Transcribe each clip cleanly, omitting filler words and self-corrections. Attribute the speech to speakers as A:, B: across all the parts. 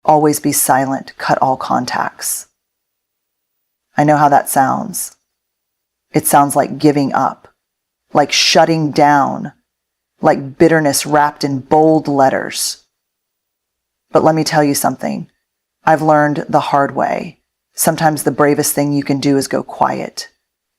A: always be silent, cut all contacts. I know how that sounds. It sounds like giving up, like shutting down, like bitterness wrapped in bold letters. But let me tell you something. I've learned the hard way. Sometimes the bravest thing you can do is go quiet.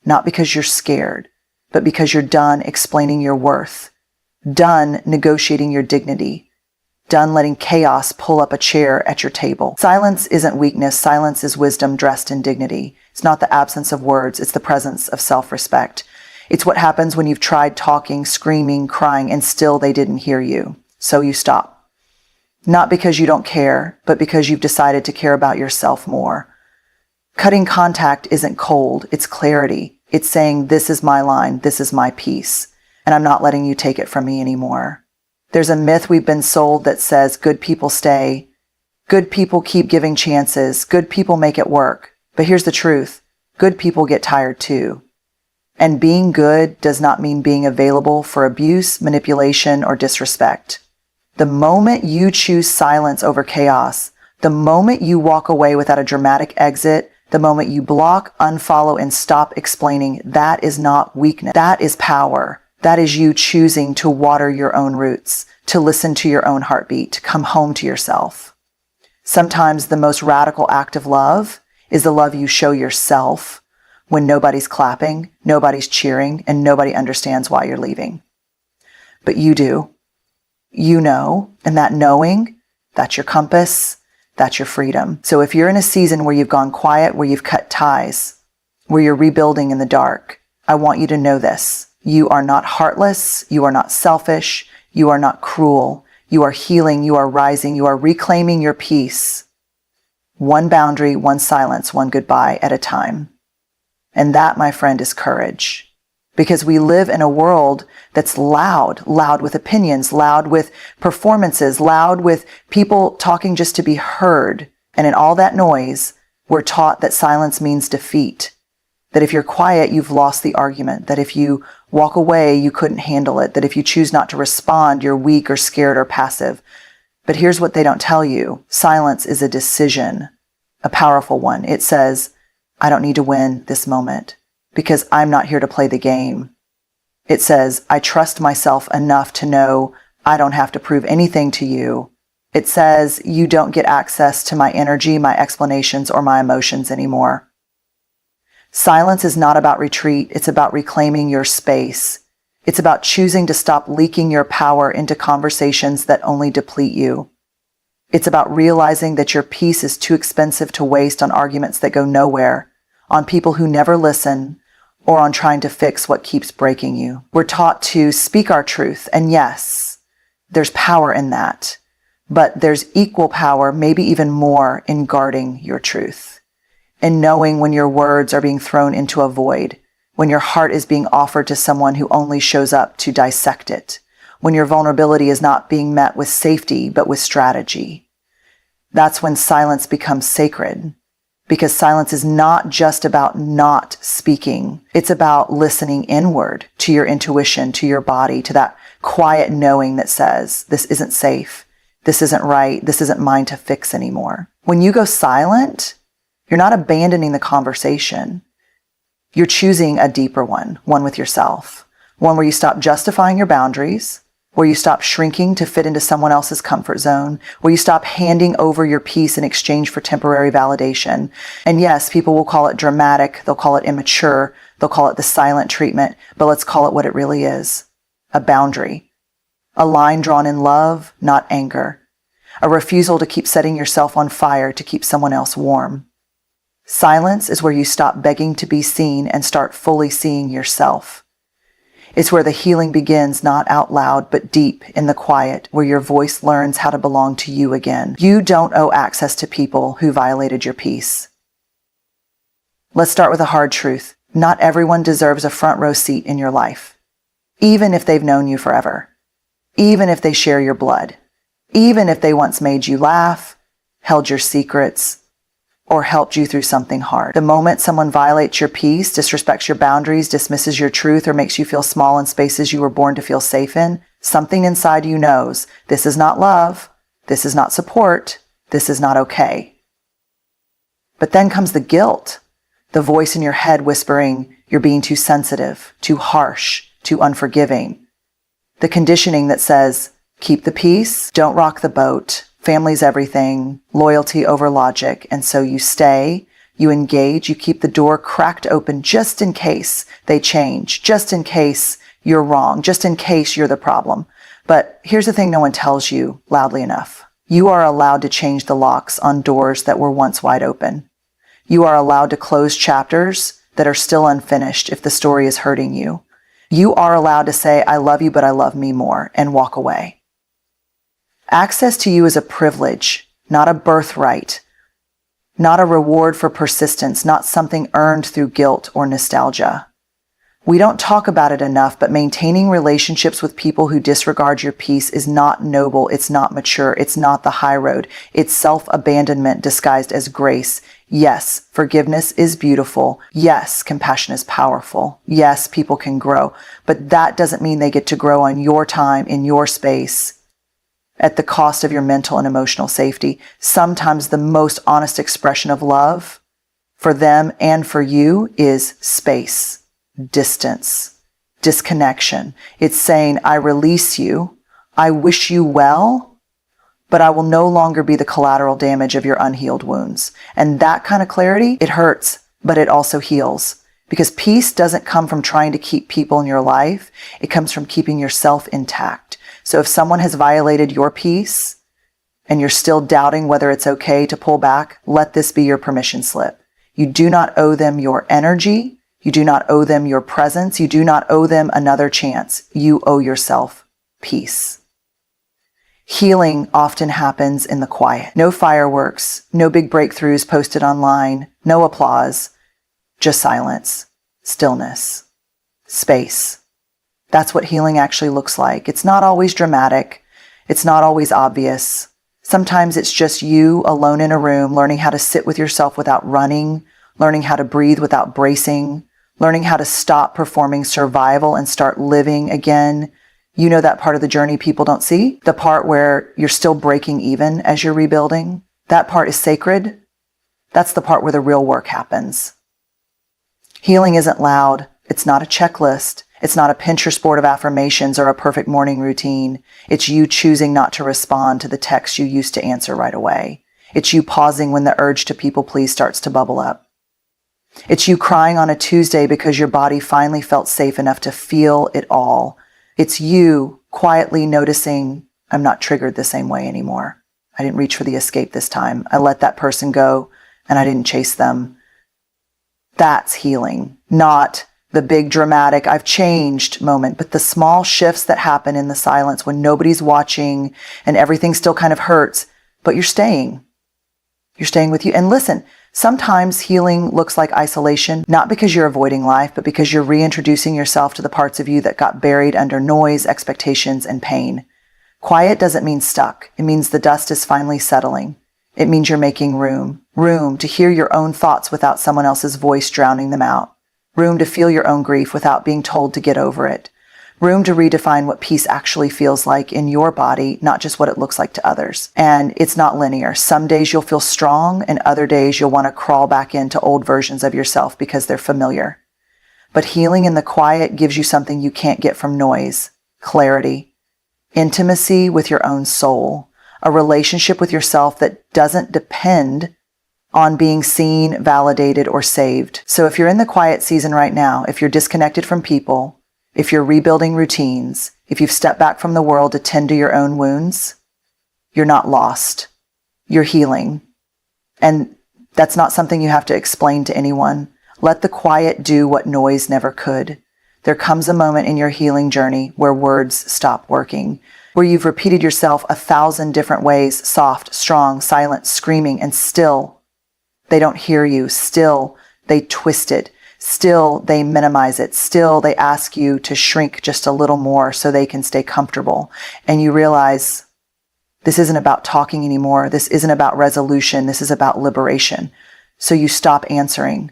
A: Not because you're scared, but because you're done explaining your worth, done negotiating your dignity, done letting chaos pull up a chair at your table. Silence isn't weakness. Silence is wisdom dressed in dignity. It's not the absence of words. It's the presence of self-respect. It's what happens when you've tried talking, screaming, crying, and still they didn't hear you. So you stop. Not because you don't care, but because you've decided to care about yourself more. Cutting contact isn't cold. It's clarity. It's saying, this is my line. This is my peace. And I'm not letting you take it from me anymore. There's a myth we've been sold that says good people stay. Good people keep giving chances. Good people make it work. But here's the truth. Good people get tired too. And being good does not mean being available for abuse, manipulation, or disrespect. The moment you choose silence over chaos, the moment you walk away without a dramatic exit, the moment you block, unfollow, and stop explaining, that is not weakness. That is power. That is you choosing to water your own roots, to listen to your own heartbeat, to come home to yourself. Sometimes the most radical act of love is the love you show yourself when nobody's clapping, nobody's cheering, and nobody understands why you're leaving. But you do. You know, and that knowing, that's your compass, that's your freedom. So if you're in a season where you've gone quiet, where you've cut ties, where you're rebuilding in the dark, I want you to know this. You are not heartless. You are not selfish. You are not cruel. You are healing. You are rising. You are reclaiming your peace. One boundary, one silence, one goodbye at a time. And that, my friend, is courage. Because we live in a world that's loud with opinions, loud with performances, loud with people talking just to be heard. And in all that noise, we're taught that silence means defeat. That if you're quiet, you've lost the argument. That if you walk away, you couldn't handle it. That if you choose not to respond, you're weak or scared or passive. But here's what they don't tell you. Silence is a decision, a powerful one. It says, I don't need to win this moment because I'm not here to play the game. It says, I trust myself enough to know I don't have to prove anything to you. It says, you don't get access to my energy, my explanations, or my emotions anymore. Silence is not about retreat. It's about reclaiming your space. It's about choosing to stop leaking your power into conversations that only deplete you. It's about realizing that your peace is too expensive to waste on arguments that go nowhere, on people who never listen, or on trying to fix what keeps breaking you. We're taught to speak our truth, and yes, there's power in that. But there's equal power, maybe even more, in guarding your truth. And knowing when your words are being thrown into a void, when your heart is being offered to someone who only shows up to dissect it, when your vulnerability is not being met with safety, but with strategy. That's when silence becomes sacred. Because silence is not just about not speaking. It's about listening inward to your intuition, to your body, to that quiet knowing that says, this isn't safe. This isn't right. This isn't mine to fix anymore. When you go silent, you're not abandoning the conversation. You're choosing a deeper one with yourself. One where you stop justifying your boundaries, where you stop shrinking to fit into someone else's comfort zone, where you stop handing over your peace in exchange for temporary validation. And yes, people will call it dramatic, they'll call it immature, they'll call it the silent treatment, but let's call it what it really is. A boundary. A line drawn in love, not anger. A refusal to keep setting yourself on fire to keep someone else warm. Silence is where you stop begging to be seen and start fully seeing yourself. It's where the healing begins, not out loud, but deep in the quiet, where your voice learns how to belong to you again. You don't owe access to people who violated your peace. Let's start with a hard truth. Not everyone deserves a front row seat in your life, even if they've known you forever, even if they share your blood, even if they once made you laugh, held your secrets, or helped you through something hard. The moment someone violates your peace, disrespects your boundaries, dismisses your truth, or makes you feel small in spaces you were born to feel safe in, something inside you knows this is not love, this is not support, This is not okay. But then comes the guilt, the voice in your head whispering, you're being too sensitive, too harsh, too unforgiving. The conditioning that says, keep the peace, don't rock the boat, family's everything, loyalty over logic. And so you stay, you engage, you keep the door cracked open just in case they change, just in case you're wrong, just in case you're the problem. But here's the thing no one tells you loudly enough. You are allowed to change the locks on doors that were once wide open. You are allowed to close chapters that are still unfinished if the story is hurting you. You are allowed to say, I love you, but I love me more, and walk away. Access to you is a privilege, not a birthright, not a reward for persistence, not something earned through guilt or nostalgia. We don't talk about it enough, but maintaining relationships with people who disregard your peace is not noble, it's not mature, it's not the high road. It's self-abandonment disguised as grace. Yes, forgiveness is beautiful. Yes, compassion is powerful. Yes, people can grow. But that doesn't mean they get to grow on your time, in your space, at the cost of your mental and emotional safety. Sometimes the most honest expression of love for them and for you is space. Distance, disconnection. It's saying, I release you, I wish you well, but I will no longer be the collateral damage of your unhealed wounds. And that kind of clarity, it hurts, but it also heals. Because peace doesn't come from trying to keep people in your life. It comes from keeping yourself intact. So if someone has violated your peace and you're still doubting whether it's okay to pull back, let this be your permission slip. You do not owe them your energy. You do not owe them your presence. You do not owe them another chance. You owe yourself peace. Healing often happens in the quiet. No fireworks, no big breakthroughs posted online, no applause, just silence, stillness, space. That's what healing actually looks like. It's not always dramatic. It's not always obvious. Sometimes it's just you alone in a room, learning how to sit with yourself without running, learning how to breathe without bracing, learning how to stop performing survival and start living again. You know that part of the journey people don't see? The part where you're still breaking even as you're rebuilding? That part is sacred. That's the part where the real work happens. Healing isn't loud. It's not a checklist. It's not a Pinterest board of affirmations or a perfect morning routine. It's you choosing not to respond to the text you used to answer right away. It's you pausing when the urge to people please starts to bubble up. It's you crying on a Tuesday because your body finally felt safe enough to feel it all. It's you quietly noticing, I'm not triggered the same way anymore. I didn't reach for the escape this time. I let that person go and I didn't chase them. That's healing, not the big dramatic, I've changed moment, but the small shifts that happen in the silence when nobody's watching and everything still kind of hurts, but you're staying. You're staying with you. And listen, sometimes healing looks like isolation, not because you're avoiding life, but because you're reintroducing yourself to the parts of you that got buried under noise, expectations, and pain. Quiet doesn't mean stuck. It means the dust is finally settling. It means you're making room to hear your own thoughts without someone else's voice drowning them out. Room to feel your own grief without being told to get over it. Room to redefine what peace actually feels like in your body, not just what it looks like to others. And it's not linear. Some days you'll feel strong and other days you'll want to crawl back into old versions of yourself because they're familiar. But healing in the quiet gives you something you can't get from noise: clarity, intimacy with your own soul, a relationship with yourself that doesn't depend on being seen, validated, or saved. So if you're in the quiet season right now, if you're disconnected from people, if you're rebuilding routines, if you've stepped back from the world to tend to your own wounds, you're not lost. You're healing. And that's not something you have to explain to anyone. Let the quiet do what noise never could. There comes a moment in your healing journey where words stop working, where you've repeated yourself 1,000 different ways, soft, strong, silent, screaming, and still they don't hear you. Still they twist it. Still they minimize it. Still they ask you to shrink just a little more so they can stay comfortable. And you realize this isn't about talking anymore. This isn't about resolution. This is about liberation. So you stop answering.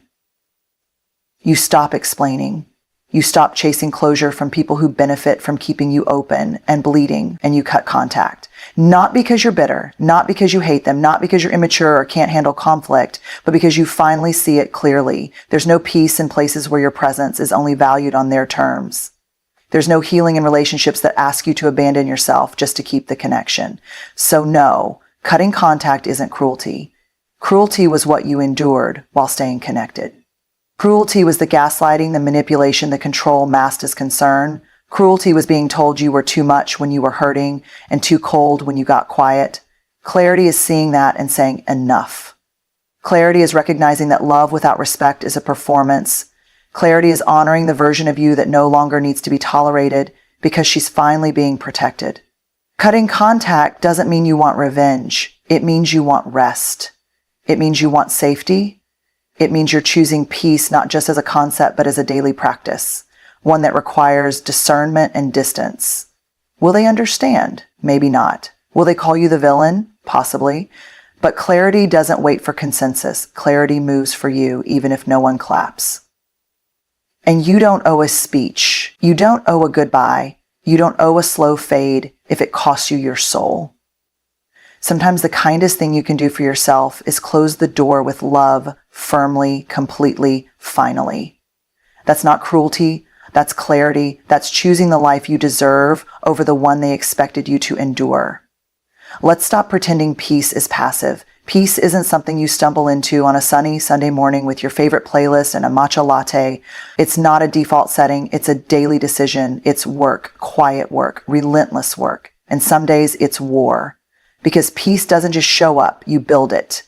A: You stop explaining. You stop chasing closure from people who benefit from keeping you open and bleeding, and you cut contact. Not because you're bitter, not because you hate them, not because you're immature or can't handle conflict, but because you finally see it clearly. There's no peace in places where your presence is only valued on their terms. There's no healing in relationships that ask you to abandon yourself just to keep the connection. So no, cutting contact isn't cruelty. Cruelty was what you endured while staying connected. Cruelty was the gaslighting, the manipulation, the control masked as concern. Cruelty was being told you were too much when you were hurting and too cold when you got quiet. Clarity is seeing that and saying enough. Clarity is recognizing that love without respect is a performance. Clarity is honoring the version of you that no longer needs to be tolerated because she's finally being protected. Cutting contact doesn't mean you want revenge. It means you want rest. It means you want safety. It means you're choosing peace not just as a concept, but as a daily practice, one that requires discernment and distance. Will they understand? Maybe not. Will they call you the villain? Possibly. But clarity doesn't wait for consensus. Clarity moves for you, even if no one claps. And you don't owe a speech. You don't owe a goodbye. You don't owe a slow fade if it costs you your soul. Sometimes the kindest thing you can do for yourself is close the door with love, firmly, completely, finally. That's not cruelty. That's clarity. That's choosing the life you deserve over the one they expected you to endure. Let's stop pretending peace is passive. Peace isn't something you stumble into on a sunny Sunday morning with your favorite playlist and a matcha latte. It's not a default setting. It's a daily decision. It's work, quiet work, relentless work. And some days it's war. Because peace doesn't just show up, you build it.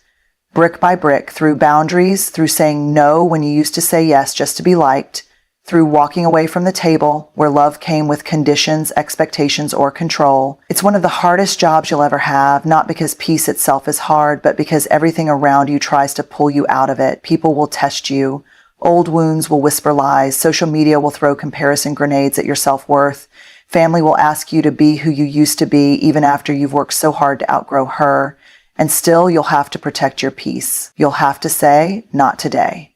A: Brick by brick, through boundaries, through saying no when you used to say yes just to be liked, through walking away from the table where love came with conditions, expectations, or control. It's one of the hardest jobs you'll ever have, not because peace itself is hard, but because everything around you tries to pull you out of it. People will test you. Old wounds will whisper lies. Social media will throw comparison grenades at your self-worth. Family will ask you to be who you used to be, even after you've worked so hard to outgrow her. And still, you'll have to protect your peace. You'll have to say, not today.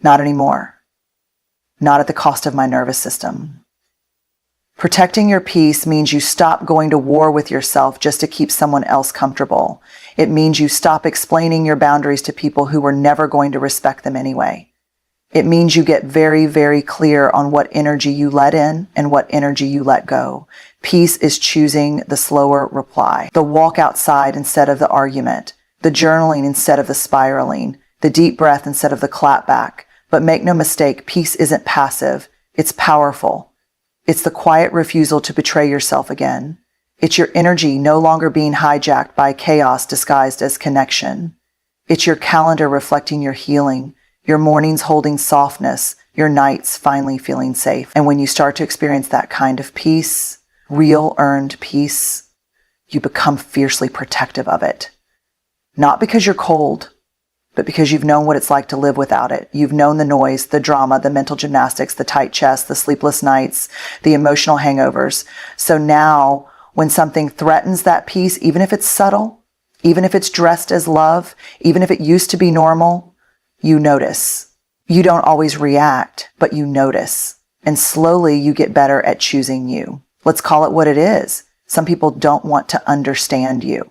A: Not anymore. Not at the cost of my nervous system. Protecting your peace means you stop going to war with yourself just to keep someone else comfortable. It means you stop explaining your boundaries to people who were never going to respect them anyway. It means you get very, very clear on what energy you let in and what energy you let go. Peace is choosing the slower reply, the walk outside instead of the argument, the journaling instead of the spiraling, the deep breath instead of the clap back. But make no mistake, peace isn't passive. It's powerful. It's the quiet refusal to betray yourself again. It's your energy no longer being hijacked by chaos disguised as connection. It's your calendar reflecting your healing, your mornings holding softness, your nights finally feeling safe. And when you start to experience that kind of peace, real earned peace, you become fiercely protective of it. Not because you're cold, but because you've known what it's like to live without it. You've known the noise, the drama, the mental gymnastics, the tight chest, the sleepless nights, the emotional hangovers. So now, when something threatens that peace, even if it's subtle, even if it's dressed as love, even if it used to be normal, you notice. You don't always react, but you notice. And slowly you get better at choosing you. Let's call it what it is. Some people don't want to understand you.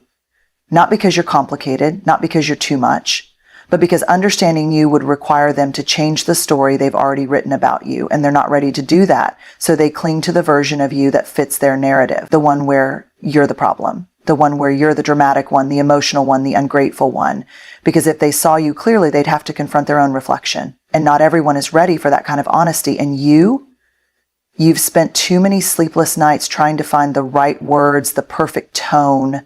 A: Not because you're complicated, not because you're too much, but because understanding you would require them to change the story they've already written about you, and they're not ready to do that. So they cling to the version of you that fits their narrative, the one where you're the problem, the one where you're the dramatic one, the emotional one, the ungrateful one. Because if they saw you clearly, they'd have to confront their own reflection. And not everyone is ready for that kind of honesty. And you've spent too many sleepless nights trying to find the right words, the perfect tone,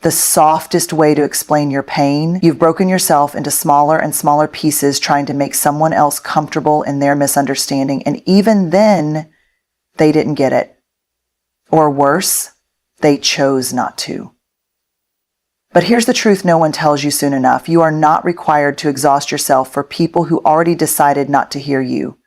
A: the softest way to explain your pain. You've broken yourself into smaller and smaller pieces trying to make someone else comfortable in their misunderstanding. And even then, they didn't get it. Or worse, they chose not to. But here's the truth no one tells you soon enough. You are not required to exhaust yourself for people who already decided not to hear you.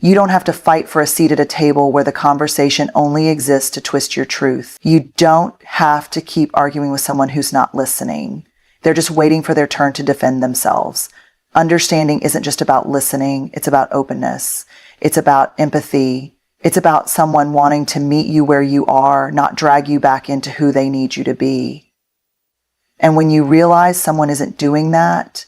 A: You don't have to fight for a seat at a table where the conversation only exists to twist your truth. You don't have to keep arguing with someone who's not listening. They're just waiting for their turn to defend themselves. Understanding isn't just about listening. It's about openness. It's about empathy. It's about someone wanting to meet you where you are, not drag you back into who they need you to be. And when you realize someone isn't doing that,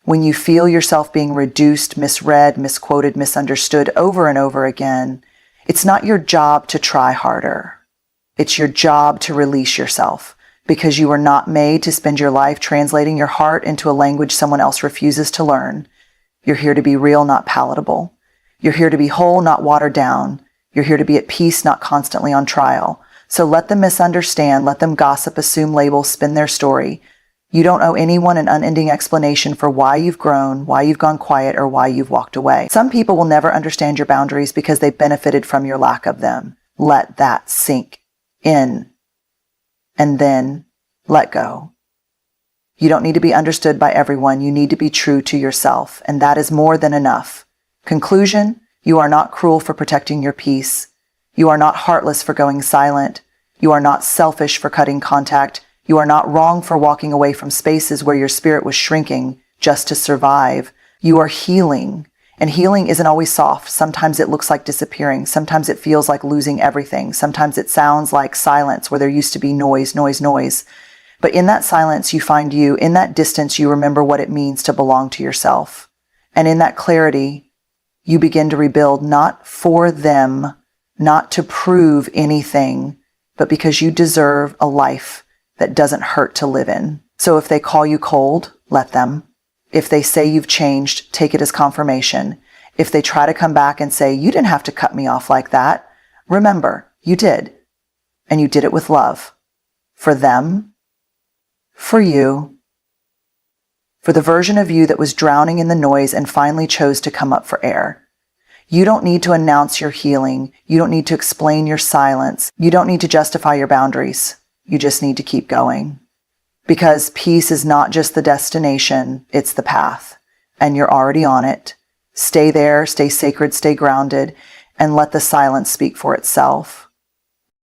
A: when you feel yourself being reduced, misread, misquoted, misunderstood over and over again, it's not your job to try harder. It's your job to release yourself, because you are not made to spend your life translating your heart into a language someone else refuses to learn. You're here to be real, not palatable. You're here to be whole, not watered down. You're here to be at peace, not constantly on trial. So let them misunderstand, let them gossip, assume labels, spin their story. You don't owe anyone an unending explanation for why you've grown, why you've gone quiet, or why you've walked away. Some people will never understand your boundaries because they benefited from your lack of them. Let that sink in. And then let go. You don't need to be understood by everyone. You need to be true to yourself, and that is more than enough. Conclusion, you are not cruel for protecting your peace. You are not heartless for going silent. You are not selfish for cutting contact. You are not wrong for walking away from spaces where your spirit was shrinking just to survive. You are healing. And healing isn't always soft. Sometimes it looks like disappearing. Sometimes it feels like losing everything. Sometimes it sounds like silence where there used to be noise. But in that silence, you find you. In that distance, you remember what it means to belong to yourself. And in that clarity, you begin to rebuild, not for them, not to prove anything, but because you deserve a life that doesn't hurt to live in. So if they call you cold, let them. If they say you've changed, take it as confirmation. If they try to come back and say, you didn't have to cut me off like that, remember, you did. And you did it with love. For them, for you, for the version of you that was drowning in the noise and finally chose to come up for air. You don't need to announce your healing. You don't need to explain your silence. You don't need to justify your boundaries. You just need to keep going. Because peace is not just the destination, it's the path. And you're already on it. Stay there, stay sacred, stay grounded, and let the silence speak for itself.